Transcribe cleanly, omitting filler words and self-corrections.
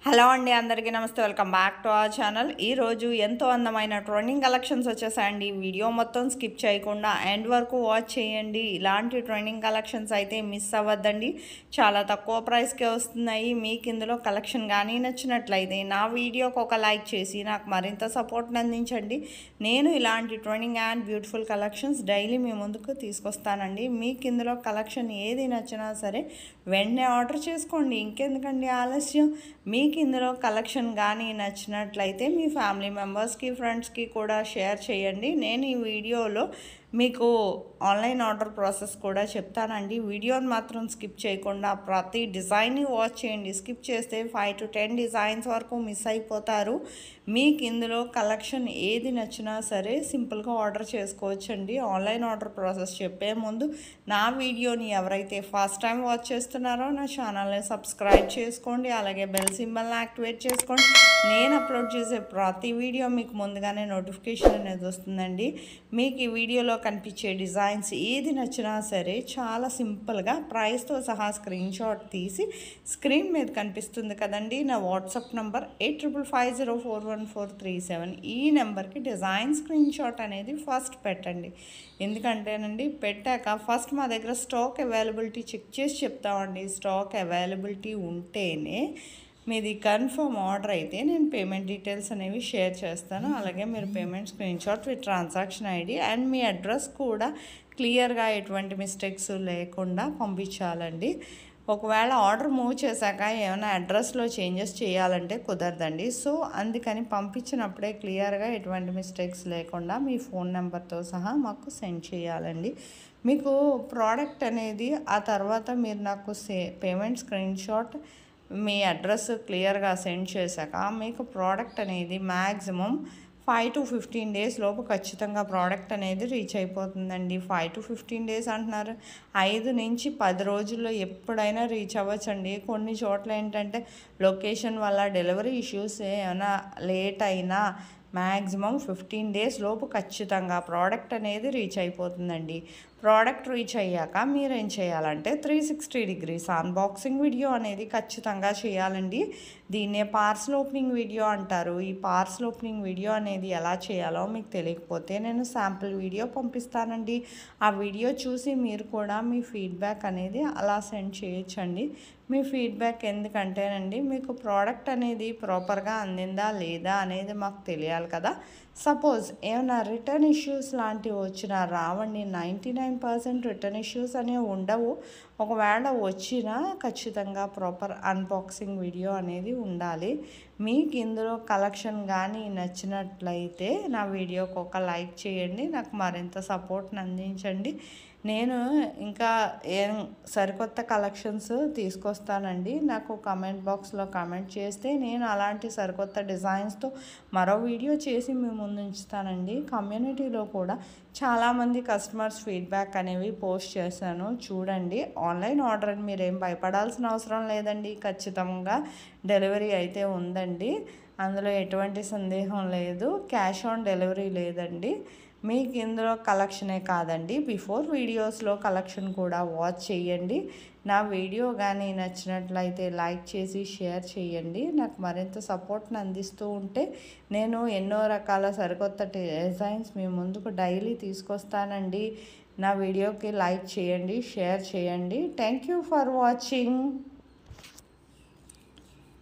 Hello అండి, అందరికీ నమస్తే. Welcome back to our channel. ఈరోజు ఎంతో అందమైన ట్రెండింగ్ కలెక్షన్స్ వచ్చేసాయండి. వీడియో మొత్తం స్కిప్ చేయకుండా ఎండ్ వరకు వాచ్ చేయండి. ఇలాంటి ట్రెండింగ్ కలెక్షన్స్ అయితే మిస్ అవ్వద్దండి. చాలా తక్కువ ప్రైస్కే వస్తున్నాయి. మీకు ఇందులో కలెక్షన్ కానీ నచ్చినట్లయితే నా వీడియోకి ఒక లైక్ చేసి నాకు మరింత సపోర్ట్ని అందించండి. నేను ఇలాంటి trending and beautiful collections daily మీ ముందుకు తీసుకొస్తానండి. మీకు ఇందులో కలెక్షన్ ఏది నచ్చినా సరే వెంటనే ఆర్డర్ చేసుకోండి. ఇంకెందుకండి ఆలస్యం. మీకు ఇందులో కలెక్షన్ కానీ నచ్చినట్లయితే మీ ఫ్యామిలీ మెంబర్స్కి, ఫ్రెండ్స్కి కూడా షేర్ చేయండి. నేను ఈ వీడియోలో మీకు ఆన్లైన్ ఆర్డర్ ప్రాసెస్ కూడా చెప్తానండి. వీడియోని మాత్రం స్కిప్ చేయకుండా ప్రతి డిజైన్ని వాచ్ చేయండి. స్కిప్ చేస్తే 5 to 10 డిజైన్స్ వరకు మిస్ అయిపోతారు. మీకు ఇందులో కలెక్షన్ ఏది నచ్చినా సరే సింపుల్గా ఆర్డర్ చేసుకోవచ్చండి. ఆన్లైన్ ఆర్డర్ ప్రాసెస్ చెప్పే ముందు నా వీడియోని ఎవరైతే ఫస్ట్ టైం వాచ్ చేస్తున్నారో నా ఛానల్ని సబ్స్క్రైబ్ చేసుకోండి. అలాగే బెల్ సింబల్ని యాక్టివేట్ చేసుకోండి. నేను అప్లోడ్ చేసే ప్రతి వీడియో మీకు ముందుగానే నోటిఫికేషన్ అనేది వస్తుందండి. మీకు ఈ వీడియోలో కనిపించే డిజైన్స్ ఏది నచ్చినా సరే చాలా సింపుల్గా ప్రైస్తో సహా స్క్రీన్ షాట్ తీసి స్క్రీన్ మీద కనిపిస్తుంది కదండి నా వాట్సాప్ నంబర్ 8550414437. ఈ నెంబర్కి డిజైన్ స్క్రీన్ షాట్ అనేది ఫస్ట్ పెట్టండి. ఎందుకంటేనండి పెట్టాక ఫస్ట్ మా దగ్గర స్టాక్ అవైలబిలిటీ చెక్ చేసి చెప్తామండి. స్టాక్ అవైలబిలిటీ ఉంటేనే మీది కన్ఫర్మ్ ఆర్డర్ అయితే నేను పేమెంట్ డీటెయిల్స్ అనేవి షేర్ చేస్తాను. అలాగే మీరు payment screen shot with transaction ID and me address కూడా క్లియర్గా ఎటువంటి మిస్టేక్స్ లేకుండా పంపించాలండి. ఒకవేళ ఆర్డర్ మూవ్ చేశాక ఏమైనా అడ్రస్లో చేంజెస్ చేయాలంటే కుదరదండి. సో అందుకని పంపించినప్పుడే క్లియర్గా ఎటువంటి మిస్టేక్స్ లేకుండా మీ ఫోన్ నెంబర్తో సహా మాకు సెండ్ చేయాలండి. మీకు ప్రోడక్ట్ అనేది ఆ తర్వాత మీరు నాకు పేమెంట్ స్క్రీన్ షాట్ మీ అడ్రస్ క్లియర్గా సెండ్ చేశాక మీకు ప్రోడక్ట్ అనేది మ్యాక్సిమం 5 to 15 డేస్ లోపు ఖచ్చితంగా ప్రోడక్ట్ అనేది రీచ్ అయిపోతుందండి. 5 to 15 డేస్ అంటున్నారు, 5 నుంచి 10 రోజుల్లో ఎప్పుడైనా రీచ్ అవ్వచ్చండి. కొన్ని చోట్ల ఏంటంటే లొకేషన్ వల్ల డెలివరీ ఇష్యూస్ ఏమైనా లేట్ అయినా మ్యాక్సిమం 15 డేస్ లోపు ఖచ్చితంగా ప్రోడక్ట్ అనేది రీచ్ అయిపోతుందండి. ప్రోడక్ట్ రీచ్ అయ్యాక మీరేం చేయాలంటే 360 degrees అన్బాక్సింగ్ వీడియో అనేది ఖచ్చితంగా చేయాలండి. దీన్నే పార్సల్ ఓపెనింగ్ వీడియో అంటారు. ఈ పార్సల్ ఓపెనింగ్ వీడియో అనేది ఎలా చేయాలో మీకు తెలియకపోతే నేను శాంపుల్ వీడియో పంపిస్తానండి. ఆ వీడియో చూసి మీరు కూడా మీ ఫీడ్బ్యాక్ అనేది అలా సెండ్ చేయొచ్చండి. మీ ఫీడ్బ్యాక్ ఎందుకంటేనండి మీకు ప్రోడక్ట్ అనేది ప్రాపర్గా అందిందా లేదా అనేది మాకు తెలియాలి కదా. సపోజ్ ఏమైనా రిటర్న్ ఇష్యూస్ లాంటివి వచ్చినా రావండి. 99% రిటర్న్ ఇష్యూస్ అనేవి ఉండవు. ఒకవేళ వచ్చినా ఖచ్చితంగా ప్రాపర్ అన్బాక్సింగ్ వీడియో అనేది ఉండాలి. మీకు ఇందులో కలెక్షన్ కానీ నచ్చినట్లయితే నా వీడియోకి ఒక లైక్ చేయండి. నాకు మరింత సపోర్ట్ని అందించండి. నేను ఇంకా ఏం సరికొత్త కలెక్షన్స్ తీసుకొస్తానండి. నాకు కామెంట్ బాక్స్లో కామెంట్ చేస్తే నేను అలాంటి సరికొత్త డిజైన్స్తో మరో వీడియో చేసి మీ ముందు ఉంచుతానండి. కమ్యూనిటీలో కూడా చాలామంది కస్టమర్స్ ఫీడ్బ్యాక్ అనేవి పోస్ట్ చేశాను, చూడండి. ఆన్లైన్ ఆర్డర్ అని మీరేం భయపడాల్సిన అవసరం లేదండి. ఖచ్చితంగా డెలివరీ అయితే ఉందండి, అందులో ఎటువంటి సందేహం లేదు. క్యాష్ ఆన్ డెలివరీ లేదండి. మీకు ఇందులో కలెక్షనే కాదండి, బిఫోర్ వీడియోస్లో కలెక్షన్ కూడా వాచ్ చేయండి. నా వీడియో కానీ నచ్చినట్లయితే లైక్ చేసి షేర్ చేయండి. నాకు మరింత సపోర్ట్ని అందిస్తూ ఉంటే నేను ఎన్నో రకాల సరికొత్త డిజైన్స్ మీ ముందుకు డైలీ తీసుకొస్తానండి. నా వీడియోకి లైక్ చేయండి, షేర్ చేయండి. Thank you for watching.